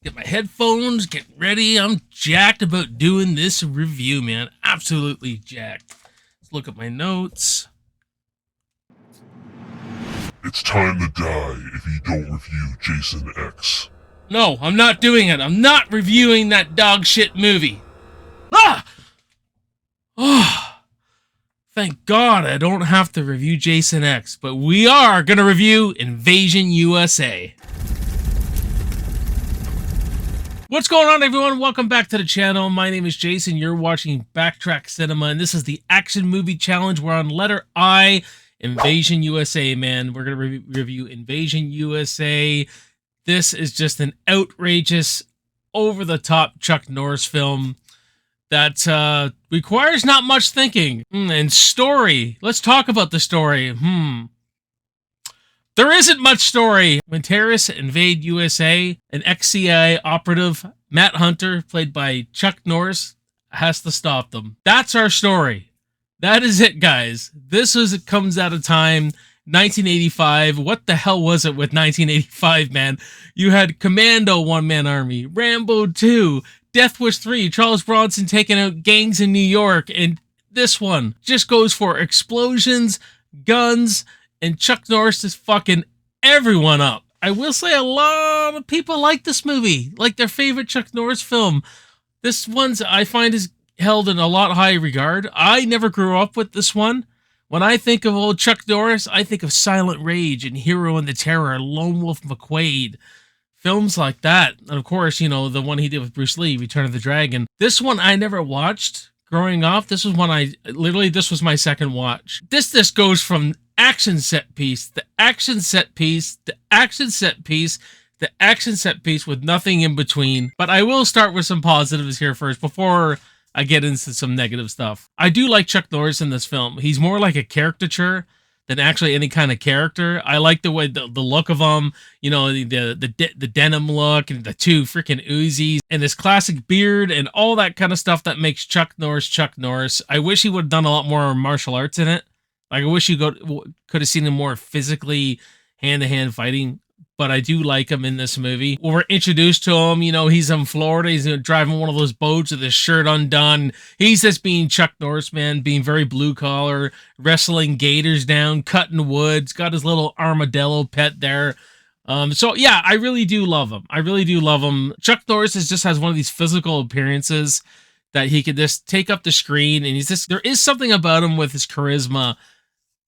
Get my headphones, get ready. I'm jacked about doing this review, man. Absolutely jacked. Let's look at my notes. It's time to die if you don't review Jason X. No, I'm not doing it. I'm not reviewing that dog shit movie. Ah! Oh, thank God I don't have to review Jason X, but we are going to review Invasion USA. What's going on, everyone? Welcome back to the channel. My name is Jason. You're watching BACKTRACK Cinema, and this is the Action Movie Challenge. We're on letter I, Invasion USA, man. We're going to review Invasion USA. This is just an outrageous, over-the-top Chuck Norris film that requires not much thinking. And story. Let's talk about the story. There isn't much story. When terrorists invade USA, an ex-CIA operative, Matt Hunter, played by Chuck Norris, has to stop them. That's our story. That is it, guys. It comes at a time, 1985. What the hell was it with 1985, man? You had Commando, One-Man Army, Rambo 2, Death Wish 3, Charles Bronson taking out gangs in New York, and this one just goes for explosions, guns, and Chuck Norris is fucking everyone up. I will say a lot of people like this movie, like their favorite Chuck Norris film. This one's, I find, is held in a lot high regard. I never grew up with this one. When I think of old Chuck Norris, I think of Silent Rage and Hero and the Terror, Lone Wolf McQuade, films like that. And of course, you know, the one he did with Bruce Lee, Return of the Dragon. This one I never watched growing up. This was one this was my second watch. This goes from action set piece, the action set piece, the action set piece, the action set piece with nothing in between. But I will start with some positives here first before I get into some negative stuff. I do like Chuck Norris in this film. He's more like a caricature than actually any kind of character. I like the way the look of him, you know, the denim look and the two freaking Uzis and this classic beard and all that kind of stuff that makes Chuck Norris Chuck Norris. I wish he would have done a lot more martial arts in it. Like, I wish you could have seen him more physically hand-to-hand fighting, but I do like him in this movie. When we're introduced to him, you know, he's in Florida, he's driving one of those boats with his shirt undone. He's just being Chuck Norris, man, being very blue-collar, wrestling gators down, cutting woods, got his little armadillo pet there. So, yeah, I really do love him. I really do love him. Chuck Norris just has one of these physical appearances that he could just take up the screen, and there is something about him with his charisma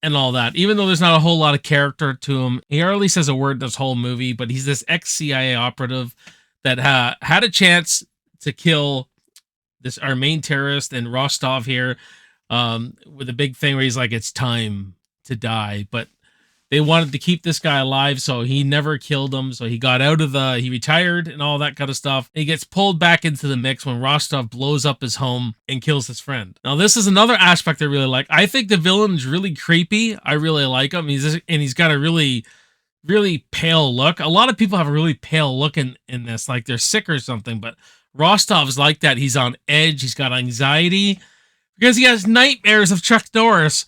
and all that, even though there's not a whole lot of character to him. He hardly says a word this whole movie, but he's this ex-CIA operative that had a chance to kill our main terrorist and Rostov here, with a big thing where he's like, it's time to die, but they wanted to keep this guy alive, so he never killed him. So he got he retired and all that kind of stuff. He gets pulled back into the mix when Rostov blows up his home and kills his friend. Now, this is another aspect I really like. I think the villain's really creepy. I really like him. He's got a really, really pale look. A lot of people have a really pale look in this, like they're sick or something, but Rostov's like that. He's on edge. He's got anxiety because he has nightmares of Chuck Norris.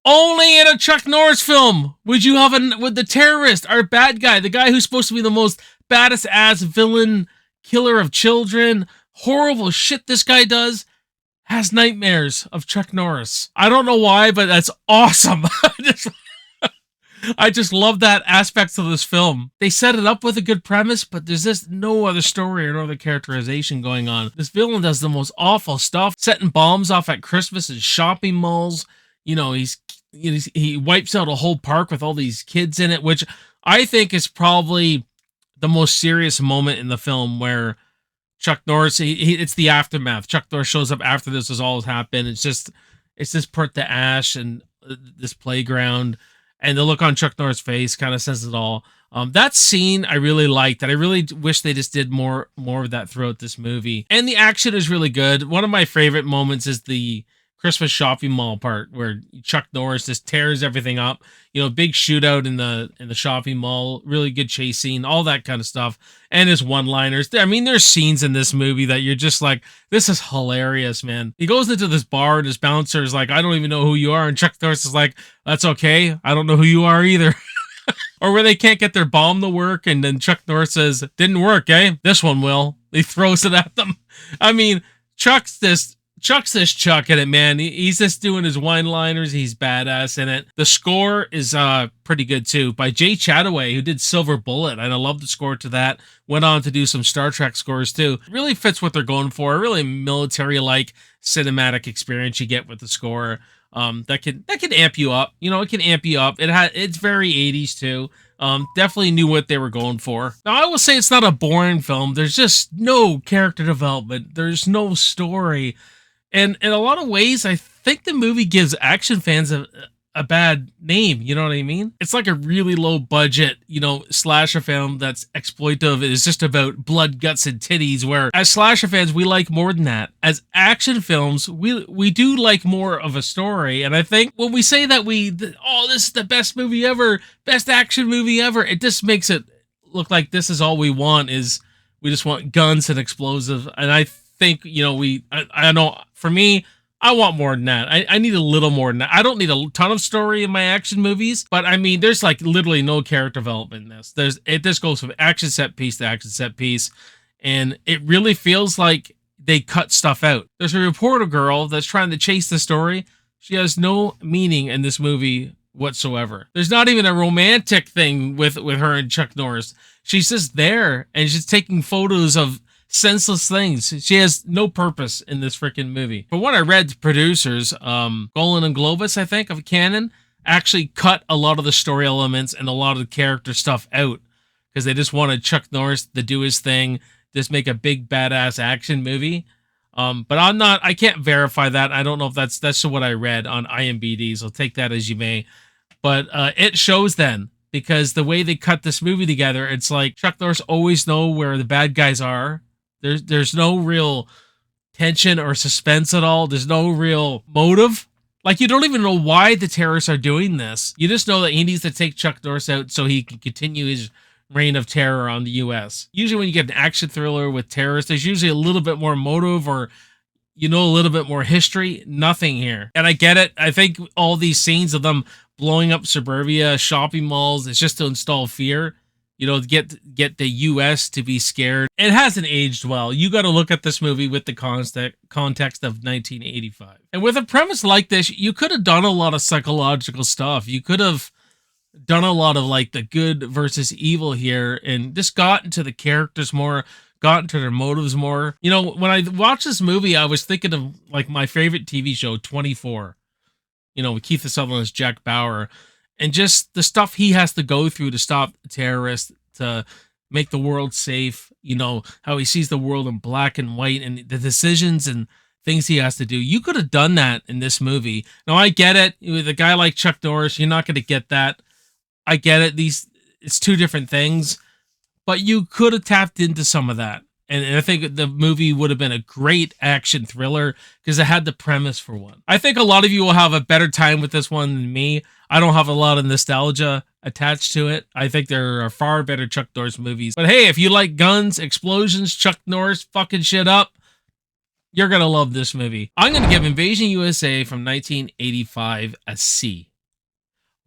Only in a Chuck Norris film would you have with the terrorist, our bad guy, the guy who's supposed to be the most baddest ass villain, killer of children, horrible shit this guy does, has nightmares of Chuck Norris. I don't know why, but that's awesome. I just love that aspect of this film. They set it up with a good premise, but there's just no other story or no other characterization going on. This villain does the most awful stuff, setting bombs off at Christmas in shopping malls. You know, he wipes out a whole park with all these kids in it, which I think is probably the most serious moment in the film, where Chuck Norris, it's the aftermath. Chuck Norris shows up after this has all happened. It's just put to ash and this playground, and the look on Chuck Norris' face kind of says it all. That scene I really liked, and I really wish they just did more of that throughout this movie. And the action is really good. One of my favorite moments is the Christmas shopping mall part where Chuck Norris just tears everything up. You know, big shootout in the shopping mall, really good chase scene, all that kind of stuff, and his one-liners. I mean, there's scenes in this movie that you're just like, this is hilarious, man. He goes into this bar and his bouncer is like, I don't even know who you are, and Chuck Norris is like, that's okay, I don't know who you are either. Or where they can't get their bomb to work, and then Chuck Norris says, "Didn't work, eh? This one will." He throws it at them. I mean, Chuck's this Chuck in it, man. He's just doing his wine-liners. He's badass in it. The score is pretty good too, by Jay Chataway, who did Silver Bullet, and I love the score to that. Went on to do some Star Trek scores too. Really fits what they're going for. A really military-like cinematic experience you get with the score. That can amp you up. You know, it can amp you up. It's very 80s too. Definitely knew what they were going for. Now, I will say it's not a boring film. There's just no character development. There's no story. And in a lot of ways, I think the movie gives action fans a bad name. You know what I mean? It's like a really low budget, you know, slasher film that's exploitive. It is just about blood, guts, and titties, where as slasher fans, we like more than that. As action films, we do like more of a story. And I think when we say that this is the best movie ever, best action movie ever, it just makes it look like this is all we want, is we just want guns and explosives. And I think, you know, I know for me, I want more than that. I need a little more than that. I don't need a ton of story in my action movies, but I mean, there's like literally no character development in this. This goes from action set piece to action set piece, and it really feels like they cut stuff out. There's a reporter girl that's trying to chase the story. She has no meaning in this movie whatsoever. There's not even a romantic thing with her and Chuck Norris. She's just there, and she's taking photos of senseless things. She has no purpose in this freaking movie. But when I read, the producers, Golan and Globus, I think, of Canon, actually cut a lot of the story elements and a lot of the character stuff out, because they just wanted Chuck Norris to do his thing, just make a big badass action movie. But I can't verify that. I don't know if that's what I read on IMDb, so take that as you may. But it shows then, because the way they cut this movie together, it's like Chuck Norris always know where the bad guys are. There's no real tension or suspense at all. There's no real motive. Like, you don't even know why the terrorists are doing this. You just know that he needs to take Chuck Norris out so he can continue his reign of terror on the U.S. Usually when you get an action thriller with terrorists, there's usually a little bit more motive, or, you know, a little bit more history. Nothing here. And I get it. I think all these scenes of them blowing up suburbia, shopping malls, it's just to install fear. You know, get the U.S. to be scared. It hasn't aged well. You got to look at this movie with the context of 1985. And with a premise like this, you could have done a lot of psychological stuff. You could have done a lot of like the good versus evil here, and just gotten to the characters more, gotten to their motives more. You know, when I watched this movie, I was thinking of like my favorite TV show, 24. You know, with Keith Sutherland as Jack Bauer. And just the stuff he has to go through to stop terrorists, to make the world safe, you know, how he sees the world in black and white, and the decisions and things he has to do. You could have done that in this movie. Now, I get it. With a guy like Chuck Norris, you're not going to get that. I get it. It's two different things, but you could have tapped into some of that. And I think the movie would have been a great action thriller because it had the premise for one. I think a lot of you will have a better time with this one than me. I don't have a lot of nostalgia attached to it. I think there are far better Chuck Norris movies. But hey, if you like guns, explosions, Chuck Norris fucking shit up, you're going to love this movie. I'm going to give Invasion USA from 1985 a C.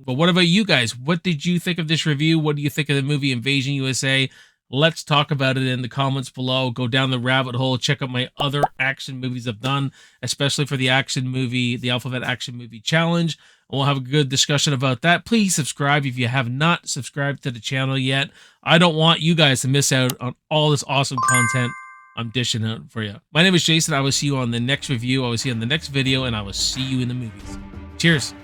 But what about you guys? What did you think of this review? What do you think of the movie Invasion USA? Let's talk about it in the comments below. Go down the rabbit hole. Check out my other action movies I've done, especially for the action movie, the Alphabet Action Movie Challenge. And we'll have a good discussion about that. Please subscribe if you have not subscribed to the channel yet. I don't want you guys to miss out on all this awesome content I'm dishing out for you. My name is Jason. I will see you on the next review. I will see you on the next video, and I will see you in the movies. Cheers.